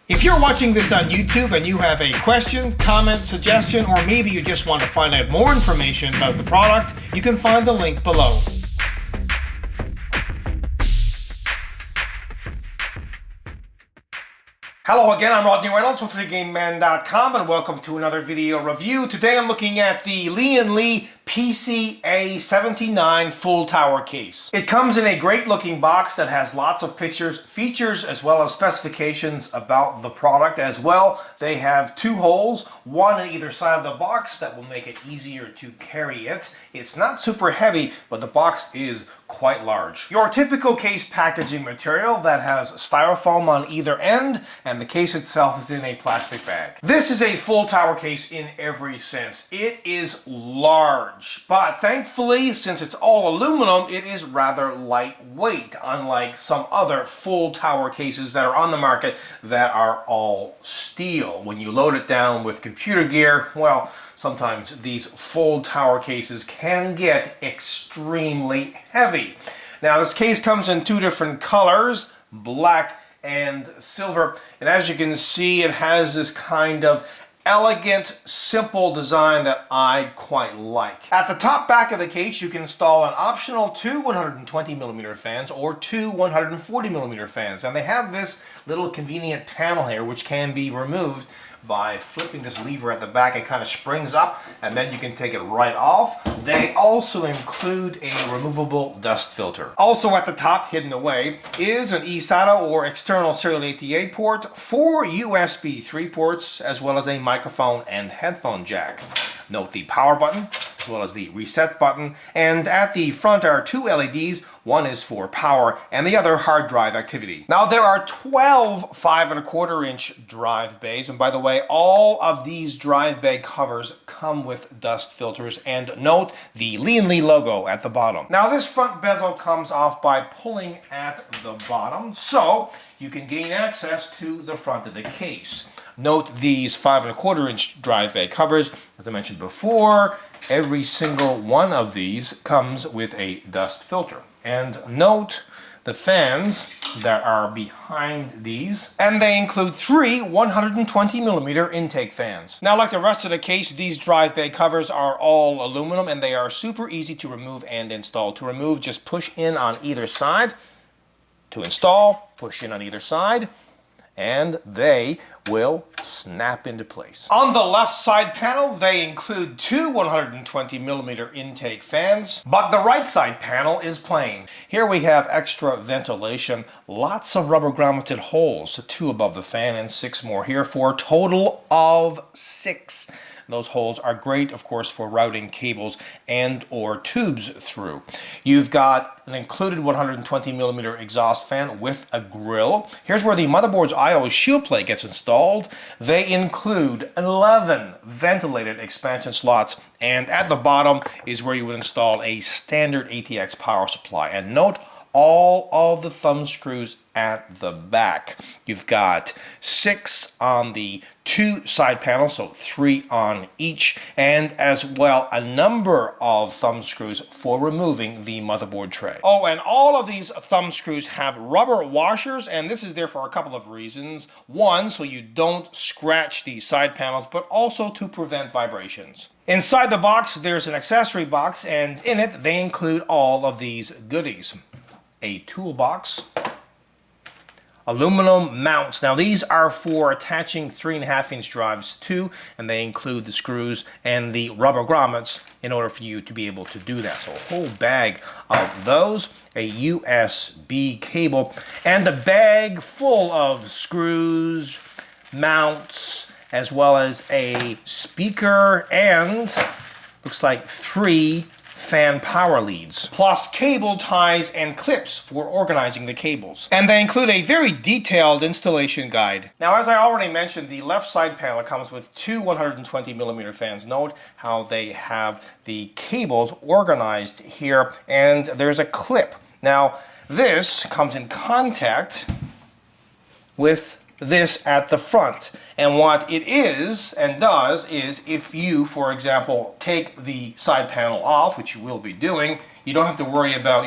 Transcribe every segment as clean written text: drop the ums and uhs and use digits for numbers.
If you're watching this on YouTube and you have a question, comment, suggestion, or maybe you just want to find out more information about the product, you can find the link below. Hello again, I'm Rodney Reynolds from 3GameMan.com and welcome to another video review. Today I'm looking at the Lian PC-A79 full tower case. It comes in a great looking box that has lots of pictures, features, as well as specifications about the product as well. They have two holes, one on either side of the box that will make it easier to carry it. It's not super heavy, but the box is quite large. Your typical case packaging material that has styrofoam on either end, and the case itself is in a plastic bag. This is a full tower case in every sense. It is large, but thankfully, since it's all aluminum, it is rather lightweight, unlike some other full tower cases that are on the market that are all steel. When you load it down with computer gear, well, sometimes these full tower cases can get extremely heavy. Now, this case comes in two different colors, black and silver, and as you can see, it has this kind of elegant, simple design that I quite like. At the top back of the case, you can install an optional two 120mm fans or two 140mm fans, and they have this little convenient panel here which can be removed by flipping this lever at the back. It kind of springs up and then you can take it right off. They also include a removable dust filter. Also at the top, hidden away, is an eSATA or external serial ATA port, 4 USB 3 ports, as well as a microphone and headphone jack. Note the power button, as well as the reset button, and at the front are two LEDs. One is for power and the other hard drive activity. Now there are 12 5¼ drive bays, and by the way, all of these drive bay covers come with dust filters, and note the Lian logo at the bottom. Now this front bezel comes off by pulling at the bottom, so you can gain access to the front of the case. Note these 5¼ drive bay covers. As I mentioned before, every single one of these comes with a dust filter. And note the fans that are behind these, and they include three 120mm intake fans. Now, like the rest of the case, these drive bay covers are all aluminum and they are super easy to remove and install. To remove, just push in on either side. To install, push in on either side, and they will snap into place. On the left side panel, they include two 120mm intake fans, but the right side panel is plain. Here we have extra ventilation, lots of rubber grommeted holes, two above the fan and 6 more here for a total of 6. Those holes are great, of course, for routing cables and or tubes through. You've got an included 120mm exhaust fan with a grill. Here's where the motherboard's I/O shield plate gets installed. They include 11 ventilated expansion slots, and at the bottom is where you would install a standard ATX power supply. And note all of the thumb screws at the back. You've got 6 on the 2 side panels, so 3 on each, and as well a number of thumb screws for removing the motherboard tray. Oh, and all of these thumb screws have rubber washers, and this is there for a couple of reasons. One, so you don't scratch these side panels, but also to prevent vibrations. Inside the box, there's an accessory box, and in it they include all of these goodies. A toolbox, aluminum mounts. Now these are for attaching 3.5-inch drives to, and they include the screws and the rubber grommets in order for you to be able to do that. So a whole bag of those, a USB cable, and a bag full of screws, mounts, as well as a speaker and looks like 3 fan power leads, plus cable ties and clips for organizing the cables. And they include a very detailed installation guide. Now, as I already mentioned, the left side panel comes with two 120mm fans. Note how they have the cables organized here, and there's a clip. Now, this comes in contact with this at the front, and what it is and does is, if you, for example, take the side panel off, which you will be doing, you don't have to worry about,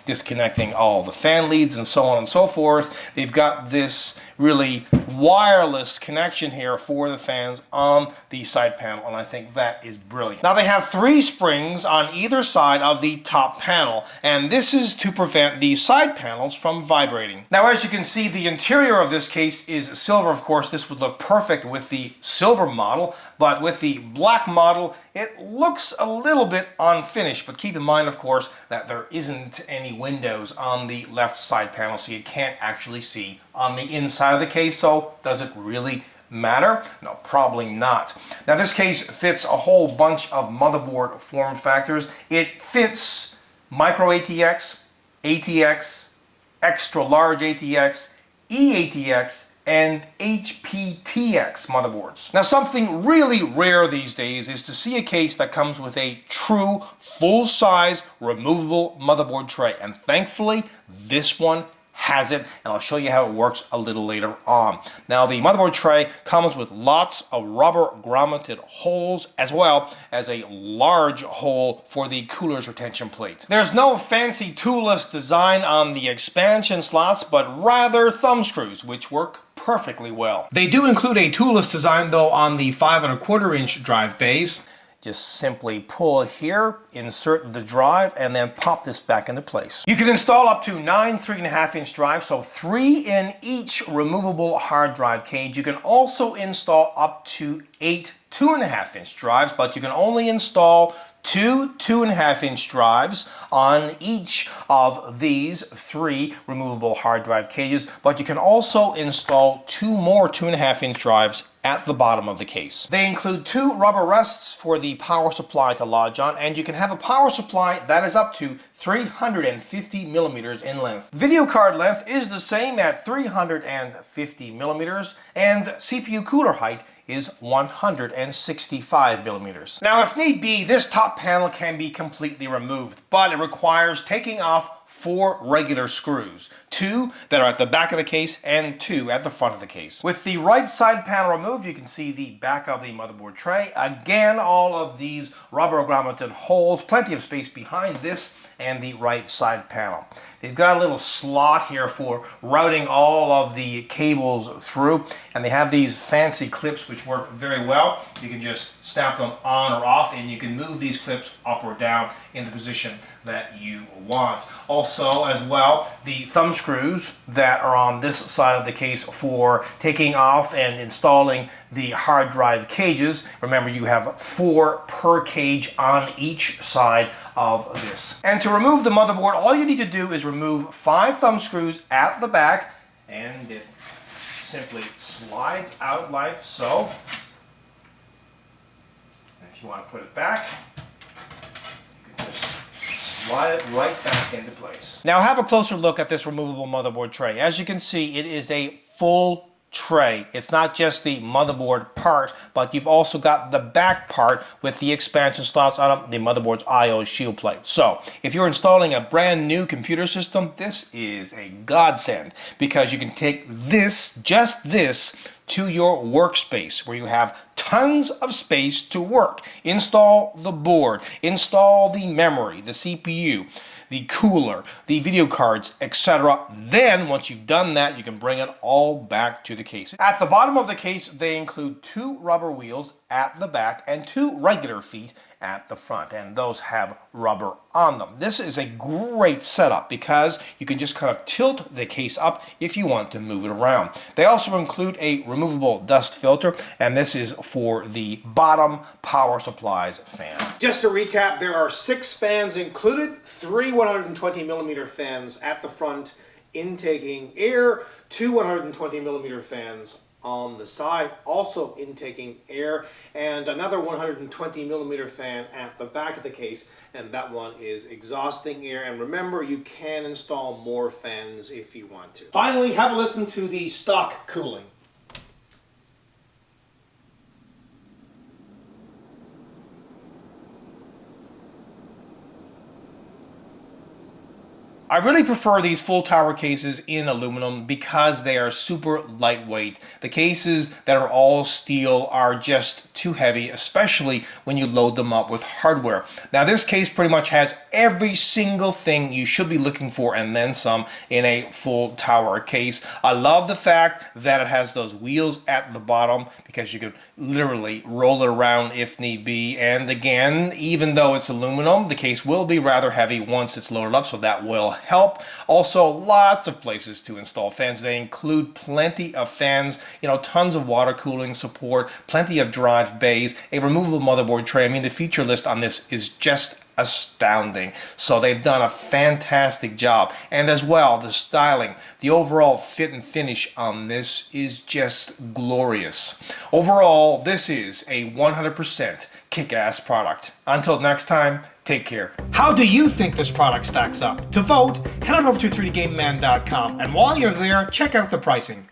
disconnecting all the fan leads and so on and so forth. They've got this really wireless connection here for the fans on the side panel, and I think that is brilliant. Now they have 3 springs on either side of the top panel, and this is to prevent the side panels from vibrating. Now as you can see, the interior of this case is silver. Of course, this would look perfect with the silver model, but with the black model, it looks a little bit unfinished. But keep in mind, of course, that there isn't any windows on the left side panel, so you can't actually see on the inside of the case. So does it really matter? No, probably not. Now this case fits a whole bunch of motherboard form factors. It fits micro ATX, ATX, extra large ATX, eATX, and HPTX motherboards. Now something really rare these days is to see a case that comes with a true full-size removable motherboard tray, and thankfully this one has it, and I'll show you how it works a little later on. Now the motherboard tray comes with lots of rubber grommeted holes, as well as a large hole for the cooler's retention plate. There's no fancy toolless design on the expansion slots, but rather thumb screws, which work perfectly well. They do include a toolless design though on the 5¼ inch drive bays. Just simply pull here, insert the drive, and then pop this back into place. You can install up to 9 3½ inch drives, so 3 in each removable hard drive cage. You can also install up to 8 2½ inch drives, but you can only install 2 2½ inch drives on each of these 3 removable hard drive cages, but you can also install 2 more 2½ inch drives at the bottom of the case. They include 2 rubber rests for the power supply to lodge on, and you can have a power supply that is up to 350 millimeters in length. Video card length is the same at 350 millimeters, and CPU cooler height is 165 millimeters. Now, if need be, this top panel can be completely removed, but it requires taking off 4 regular screws, 2 that are at the back of the case and 2 at the front of the case. With the right side panel removed, you can see the back of the motherboard tray. Again, all of these rubber grommeted holes, plenty of space behind this and the right side panel. They've got a little slot here for routing all of the cables through, and they have these fancy clips which work very well. You can just snap them on or off, and you can move these clips up or down in the position that you want. Also, as well, the thumb screws that are on this side of the case for taking off and installing the hard drive cages. Remember, you have 4 per cage on each side of this. And to remove the motherboard, all you need to do is remove 5 thumb screws at the back, and it simply slides out like so. And if you want to put it back, you can just slide it right back into place. Now have a closer look at this removable motherboard tray. As you can see, it is a full tray. It's not just the motherboard part, but you've also got the back part with the expansion slots on the motherboard's I/O shield plate. So if you're installing a brand new computer system, this is a godsend, because you can take this, just this, to your workspace where you have tons of space to work. Install the board, install the memory, the CPU, the cooler, the video cards, etc. Then, once you've done that, you can bring it all back to the case. At the bottom of the case, they include 2 rubber wheels at the back and 2 regular feet at the front, and those have rubber on them. This is a great setup because you can just kind of tilt the case up if you want to move it around. They also include a removable dust filter, and this is for the bottom power supplies fan. Just to recap, there are 6 fans included, 3 120 millimeter fans at the front intaking air, 2 120 millimeter fans on the side also intaking air, and another 120 millimeter fan at the back of the case, and that one is exhausting air. And remember, you can install more fans if you want to. Finally, have a listen to the stock cooling. I really prefer these full tower cases in aluminum because they are super lightweight. The cases that are all steel are just too heavy, especially when you load them up with hardware. Now this case pretty much has every single thing you should be looking for and then some in a full tower case. I love the fact that it has those wheels at the bottom because you could literally roll it around if need be. And again, even though it's aluminum, the case will be rather heavy once it's loaded up, so that will help. Also, lots of places to install fans. They include plenty of fans, tons of water cooling support, plenty of drive bays, a removable motherboard tray. I mean, the feature list on this is just astounding. So they've done a fantastic job. And as well, the styling, the overall fit and finish on this is just glorious. Overall, this is a 100% kick-ass product. Until next time, take care. How do you think this product stacks up? To vote, head on over to 3dgameman.com, and while you're there, check out the pricing.